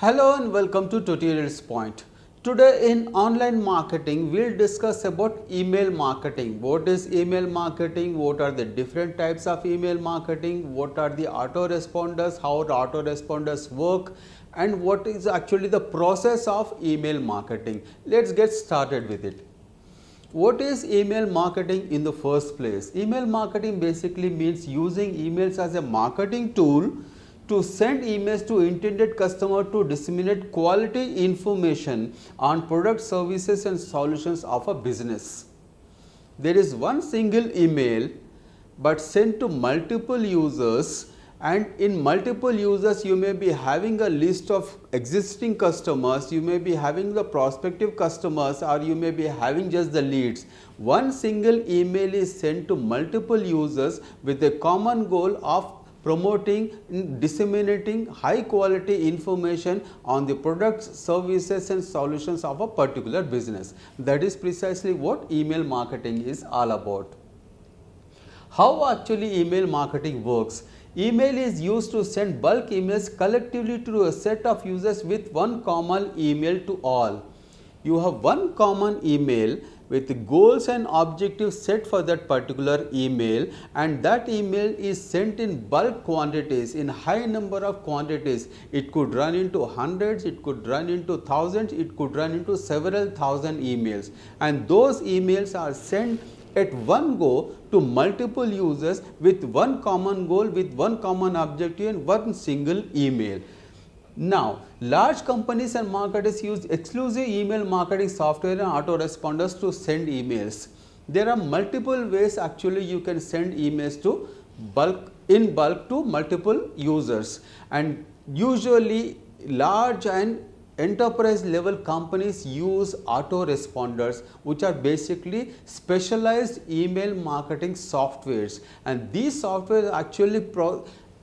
Hello and welcome to Tutorialspoint. Today in online marketing, we'll discuss about email marketing. What is email marketing? What are the different types of email marketing? What are the autoresponders? How the autoresponders work? And what is actually the process of email marketing? Let's get started with it. What is email marketing in the first place? Email marketing basically means using emails as a marketing tool to send emails to intended customer to disseminate quality information on products, services and solutions of a business. There is one single email but sent to multiple users, and in multiple users you may be having a list of existing customers, you may be having the prospective customers, or you may be having just the leads. One single email is sent to multiple users with a common goal of promoting, disseminating high quality information on the products, services and solutions of a particular business. That is precisely what email marketing is all about. How actually email marketing works? Email is used to send bulk emails collectively to a set of users with one common email to all. You have one common email with goals and objectives set for that particular email, and that email is sent in bulk quantities, in high number of quantities. It could run into hundreds, it could run into thousands, it could run into several thousand emails, and those emails are sent at one go to multiple users with one common goal, with one common objective and one single email. Now, large companies and marketers use exclusive email marketing software and autoresponders to send emails. There are multiple ways actually you can send emails to in bulk to multiple users, and usually large and enterprise level companies use autoresponders, which are basically specialized email marketing softwares, and these softwares actually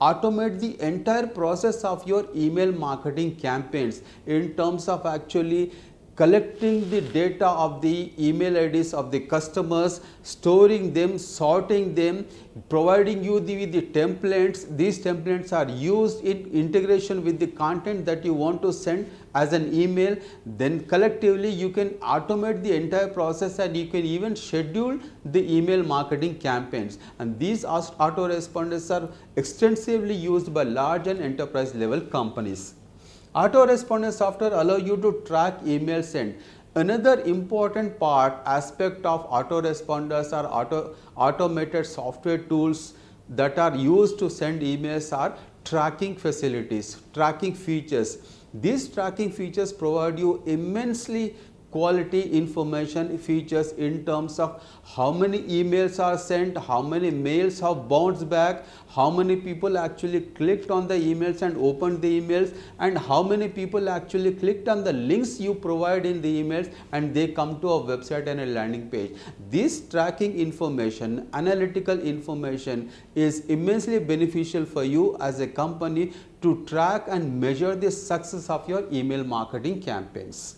automate the entire process of your email marketing campaigns in terms of actually collecting the data of the email IDs of the customers, storing them, sorting them, providing you with the templates. These templates are used in integration with the content that you want to send as an email. Then collectively you can automate the entire process, and you can even schedule the email marketing campaigns, and these autoresponders are extensively used by large and enterprise level companies. Autoresponder software allow you to track email sent. Another important aspect of autoresponders are automated software tools that are used to send emails are tracking facilities, tracking features. These tracking features provide you immensely quality information features in terms of how many emails are sent, how many mails have bounced back, how many people actually clicked on the emails and opened the emails, and how many people actually clicked on the links you provide in the emails and they come to a website and a landing page. This tracking information, analytical information, is immensely beneficial for you as a company to track and measure the success of your email marketing campaigns.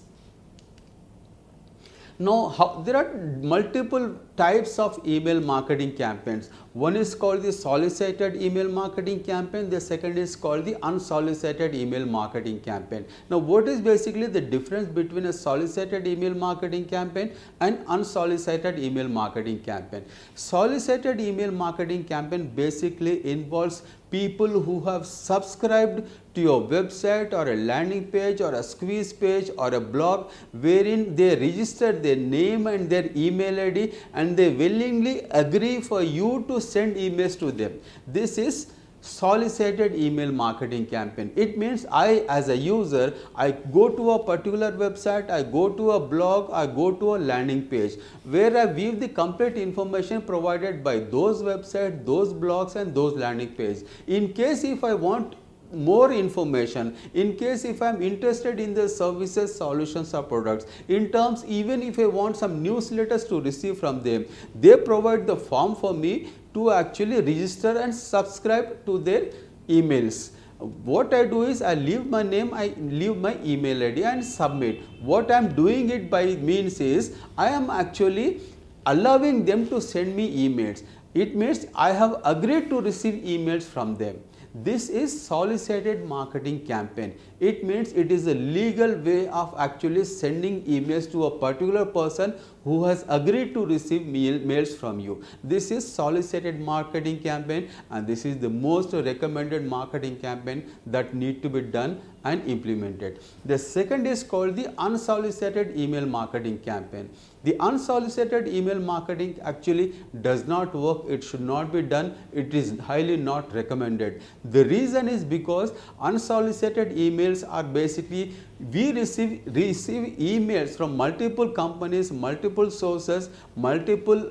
Now, there are multiple types of email marketing campaigns. One is called the solicited email marketing campaign. The second is called the unsolicited email marketing campaign. Now, what is basically the difference between a solicited email marketing campaign and unsolicited email marketing campaign? Solicited email marketing campaign basically involves people who have subscribed to your website or a landing page or a squeeze page or a blog, wherein they register their name and their email ID, and they willingly agree for you to send emails to them. This is solicited email marketing campaign. It means I, as a user, I go to a particular website, I go to a blog, I go to a landing page where I view the complete information provided by those websites, those blogs and those landing pages. In case if I want more information, in case if I am interested in the services, solutions or products, in terms even if I want some newsletters to receive from them, they provide the form for me to actually register and subscribe to their emails. What I do is I leave my name, I leave my email ID and submit. What I am doing it by means is I am actually allowing them to send me emails. It means I have agreed to receive emails from them. This is solicited marketing campaign. It means it is a legal way of actually sending emails to a particular person who has agreed to receive mails from you. This is solicited marketing campaign, and this is the most recommended marketing campaign that need to be done and implemented. The second is called the unsolicited email marketing campaign. The unsolicited email marketing actually does not work. It should not be done. It is highly not recommended. The reason is because unsolicited emails are basically, we receive emails from multiple companies, multiple sources, multiple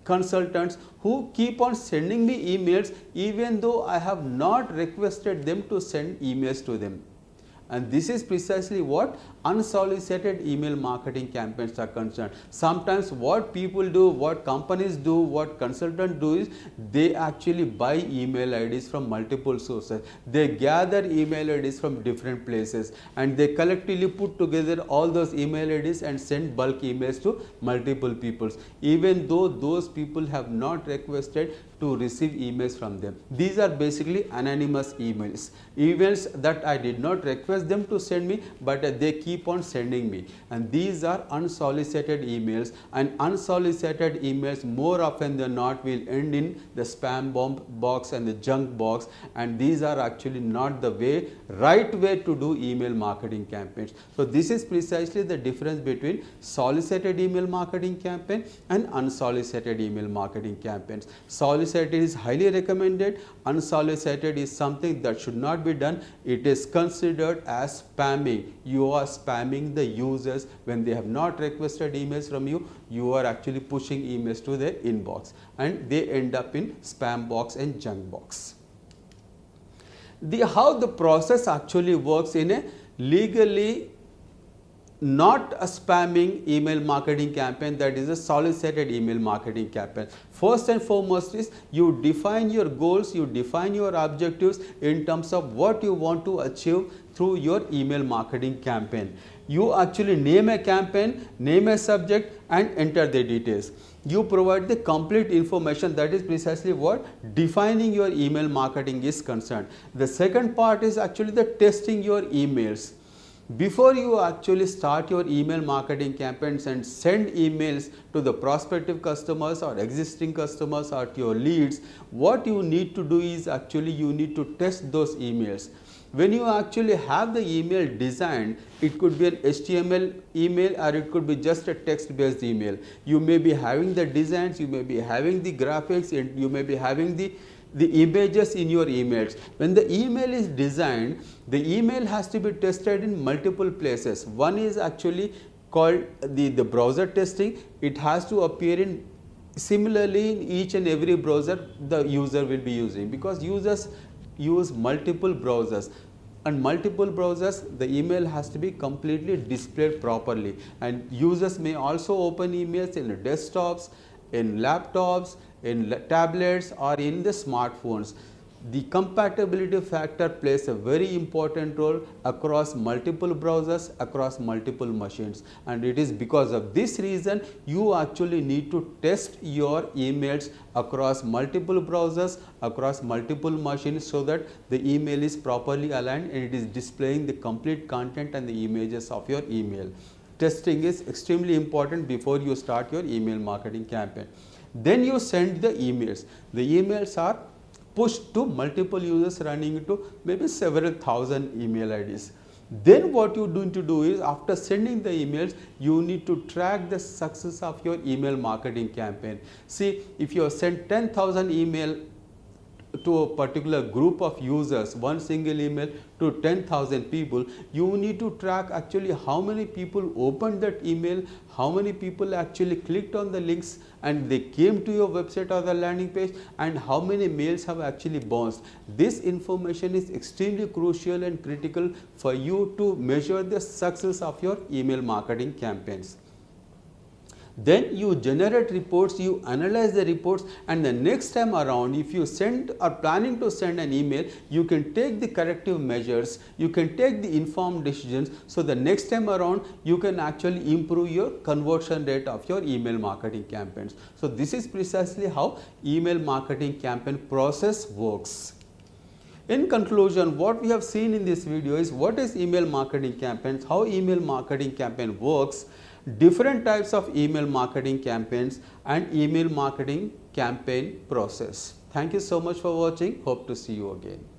consultants who keep on sending me emails even though I have not requested them to send emails to them. And this is precisely what unsolicited email marketing campaigns are concerned. Sometimes what people do, what companies do, what consultants do is they actually buy email IDs from multiple sources. They gather email IDs from different places and they collectively put together all those email IDs and send bulk emails to multiple people, even though those people have not requested to receive emails from them. These are basically anonymous emails, emails that I did not request them to send me, but they keep on sending me, and these are unsolicited emails. And unsolicited emails more often than not will end in the spam bomb box and the junk box, and these are actually not the right way to do email marketing campaigns. So this is precisely the difference between solicited email marketing campaign and unsolicited email marketing campaigns. Solicited is highly recommended. Unsolicited is something that should not be done. It is considered as spamming. You are spamming the users when they have not requested emails from you. You are actually pushing emails to their inbox and they end up in spam box and junk box. How the process actually works in a legally not a spamming email marketing campaign, that is a solicited email marketing campaign. First and foremost is you define your goals, you define your objectives in terms of what you want to achieve through your email marketing campaign. You actually name a campaign, name a subject and enter the details. You provide the complete information. That is precisely what defining your email marketing is concerned. The second part is actually the testing your emails. Before you actually start your email marketing campaigns and send emails to the prospective customers or existing customers or to your leads, what you need to do is actually you need to test those emails. When you actually have the email designed, it could be an HTML email or it could be just a text based email. You may be having the designs, you may be having the graphics, and you may be having the images in your emails. When the email is designed, the email has to be tested in multiple places. One is actually called the browser testing. It has to appear in similarly in each and every browser the user will be using, because users use multiple browsers. And multiple browsers, the email has to be completely displayed properly, and users may also open emails in desktops, in laptops, in tablets or in the smartphones. The compatibility factor plays a very important role across multiple browsers, across multiple machines, and it is because of this reason you actually need to test your emails across multiple browsers, across multiple machines, so that the email is properly aligned and it is displaying the complete content and the images of your email. Testing is extremely important before you start your email marketing campaign. Then you send the emails. The emails are pushed to multiple users running into maybe several thousand email IDs. Then what you need to do is, after sending the emails, you need to track the success of your email marketing campaign. See, if you have sent 10,000 email to a particular group of users, one single email to 10,000 people, you need to track actually how many people opened that email, how many people actually clicked on the links and they came to your website or the landing page, and how many mails have actually bounced. This information is extremely crucial and critical for you to measure the success of your email marketing campaigns. Then you generate reports, you analyze the reports, and the next time around, if you send or planning to send an email, you can take the corrective measures, you can take the informed decisions, so the next time around you can actually improve your conversion rate of your email marketing campaigns. So this is precisely how email marketing campaign process works. In conclusion, what we have seen in this video is what is email marketing campaigns, how email marketing campaign works, different types of email marketing campaigns and email marketing campaign process. Thank you so much for watching. Hope to see you again.